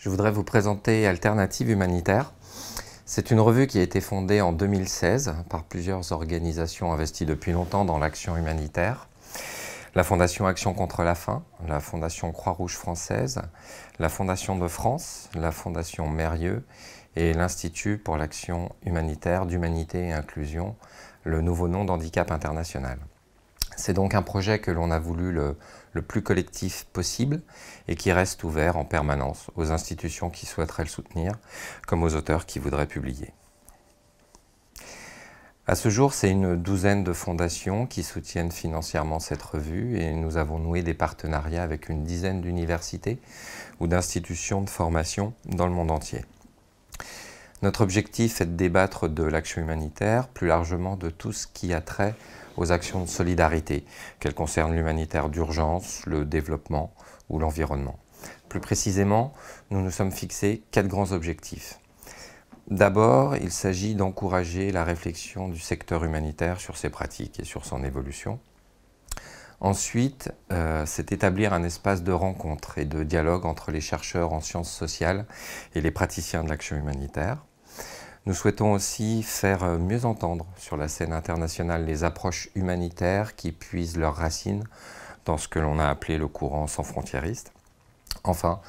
Je voudrais vous présenter Alternative Humanitaire. C'est une revue qui a été fondée en 2016 par plusieurs organisations investies depuis longtemps dans l'action humanitaire. La Fondation Action contre la faim, la Fondation Croix-Rouge française, la Fondation de France, la Fondation Mérieux et l'Institut pour l'action humanitaire d'humanité et inclusion, le nouveau nom d'Handicap International. C'est donc un projet que l'on a voulu le plus collectif possible et qui reste ouvert en permanence aux institutions qui souhaiteraient le soutenir, comme aux auteurs qui voudraient publier. À ce jour, c'est une douzaine de fondations qui soutiennent financièrement cette revue et nous avons noué des partenariats avec une dizaine d'universités ou d'institutions de formation dans le monde entier. Notre objectif est de débattre de l'action humanitaire, plus largement de tout ce qui a trait aux actions de solidarité, qu'elles concernent l'humanitaire d'urgence, le développement ou l'environnement. Plus précisément, nous nous sommes fixés 4 grands objectifs. D'abord, il s'agit d'encourager la réflexion du secteur humanitaire sur ses pratiques et sur son évolution. Ensuite, c'est établir un espace de rencontre et de dialogue entre les chercheurs en sciences sociales et les praticiens de l'action humanitaire. Nous souhaitons aussi faire mieux entendre sur la scène internationale les approches humanitaires qui puisent leurs racines dans ce que l'on a appelé le courant sans frontiériste. Enfin,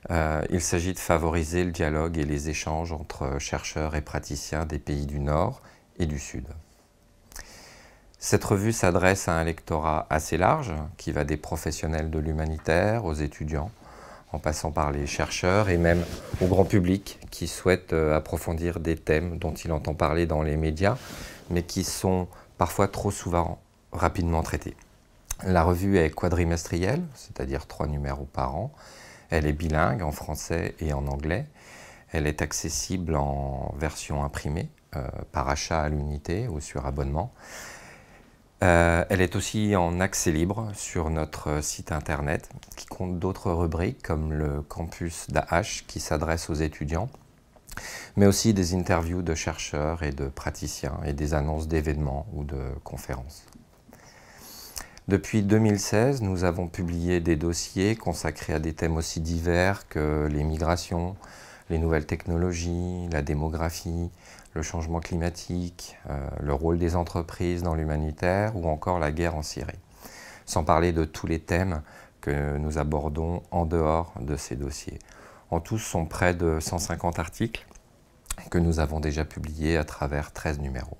il s'agit de favoriser le dialogue et les échanges entre chercheurs et praticiens des pays du Nord et du Sud. Cette revue s'adresse à un lectorat assez large qui va des professionnels de l'humanitaire aux étudiants, en passant par les chercheurs et même au grand public qui souhaite approfondir des thèmes dont il entend parler dans les médias, mais qui sont parfois trop souvent rapidement traités. La revue est quadrimestrielle, c'est-à-dire 3 numéros par an. Elle est bilingue en français et en anglais. Elle est accessible en version imprimée, par achat à l'unité ou sur abonnement. Elle est aussi en accès libre sur notre site internet qui compte d'autres rubriques comme le campus d'AH qui s'adresse aux étudiants, mais aussi des interviews de chercheurs et de praticiens et des annonces d'événements ou de conférences. Depuis 2016, nous avons publié des dossiers consacrés à des thèmes aussi divers que les migrations, les nouvelles technologies, la démographie, le changement climatique, le rôle des entreprises dans l'humanitaire ou encore la guerre en Syrie. Sans parler de tous les thèmes que nous abordons en dehors de ces dossiers. En tout, ce sont près de 150 articles que nous avons déjà publiés à travers 13 numéros.